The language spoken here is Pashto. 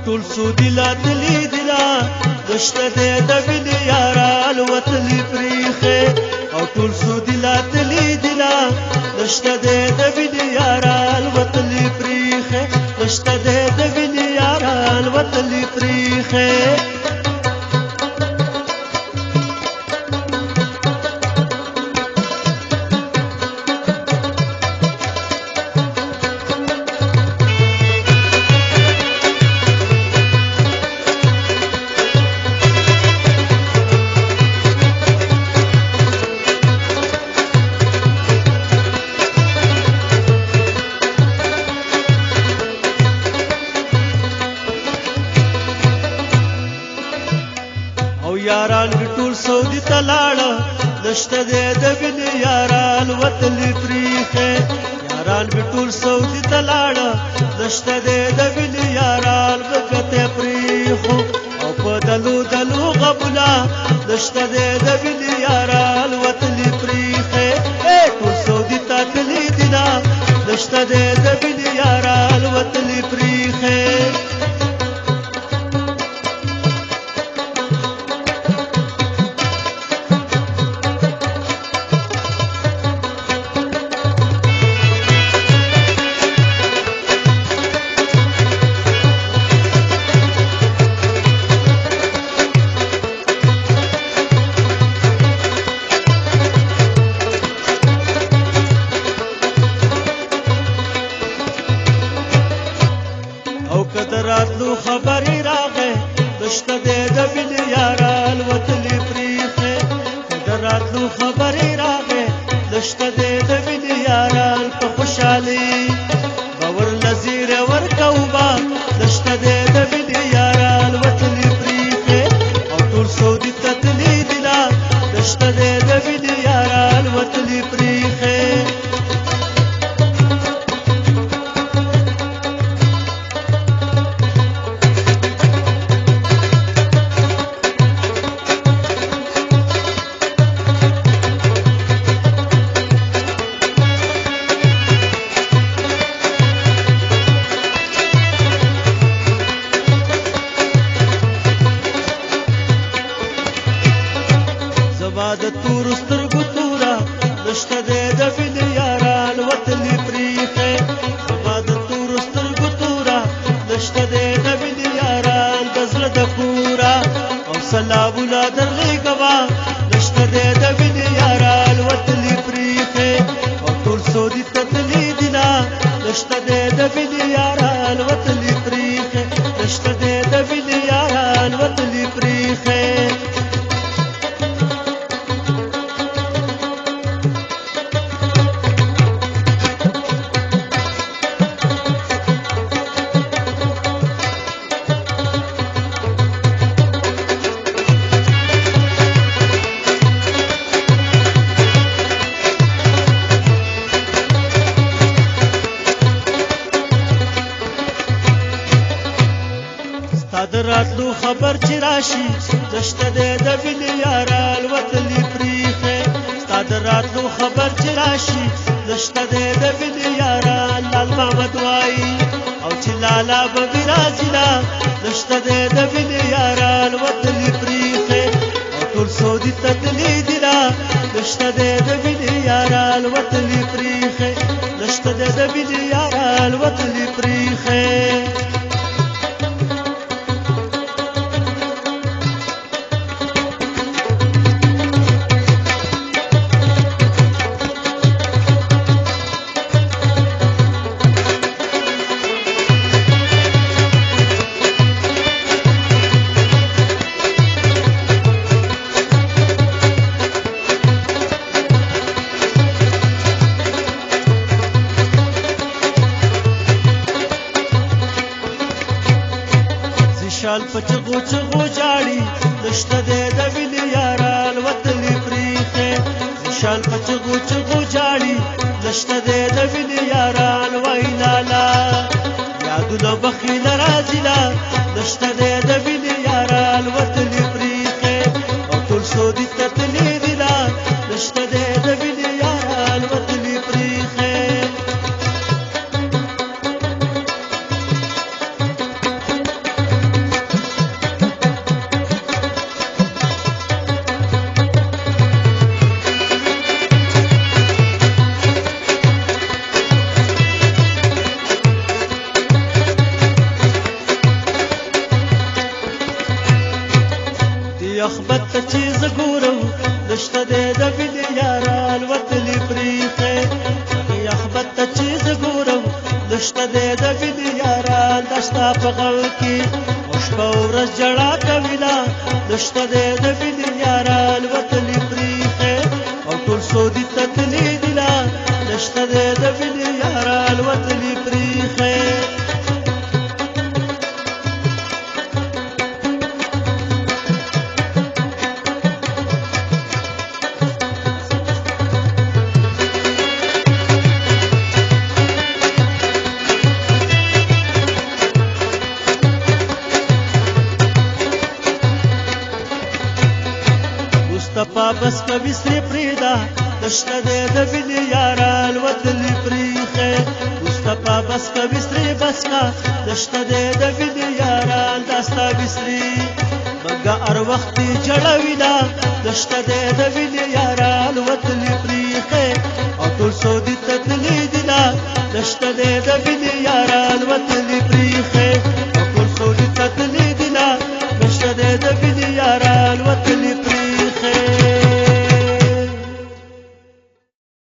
ټول سودی لا تلی دیلا دشته د وینې یارا الوتلی پریخه او ټول سودی لا تلی دیلا دشته د وینې یارا الوتلی پریخه دشته د وینې یارا الوتلی پریخه یاران ټول سعودي ته لاړه نشته د وینې یاران وتلی پریخه یاران ټول سعودي ته لاړه نشته د وینې یاران وکته پریخو او په دلو دلو غبلا نشته د وینې یاران وتلی پریخه ټول سعودي ته تلی دینا نشته د وینې یاران وتلی پریخه راتلو خبرې راغې دشته د وینې یاران وتلی پریخه راتلو خبرې راغې دشته د وینې یاران په خوشحالي باور نظیر ورکوبا دشته د وینې یاران وتلی پریخه او ټول سعودي ته تللی دینا دشته د وینې یاران وتلی پریخه د تور سترګو تورا نشته د وینې یاران وتلی پریخه زما د تور سترګو تورا نشته د وینې یاران د زړه د پورا او سلامونه درلېږما نشته د وینې یاران وتلی پریخه او ټول سعودي ته تللی دینا نشته د وینې یاران وتلی پریخه نشته د وینې یاران وتلی پریخه راتلو خبر چې راشي نشته د وینې یاران وتلی پریخه ستا د راتلو خبر چې راشي نشته د وینې یاران لال محمد وایي او چې لالا به راځي نشته د وینې یاران وتلی پریخه او ټول سعودي ته تللی دینا نشته د وینې یاران وتلی پریخه نشته د وینې یاران وتلی پریخه شال په چغو چغو جاړي نشته د وینې یاران وتلی پریخه شال په چغو چغو جاړي نشته د وینې یاران وای لالا یادونه بخیل راځي نشته د وینې یاران وتلی پریخه یخبت ته چې زه ګورم نشته دی د مینې یاره الوتلي پریښې یخبت ته چې زه ګورم نشته دی د مینې یاره دا ستا په غل کې شپه ورځ ژړا کوینه نشته دی د مینې یاره الوتلي پریښې او ټول سعودي ته تللي دینه نشته دی د مینې یاره الوتلي پریښې مصطفی بس کوي سری پریدا نشته دی د مینې یاره الوتلي پریښې مصطفی بس کوي سری بس کا نشته دی د مینې یاره دا ستا بسري مګه هر وخت جړوینه نشته دی د مینې یاره الوتلي پریښې او ټول سعودي ته تللي دینه نشته دی د مینې یاره الوتلي پریښې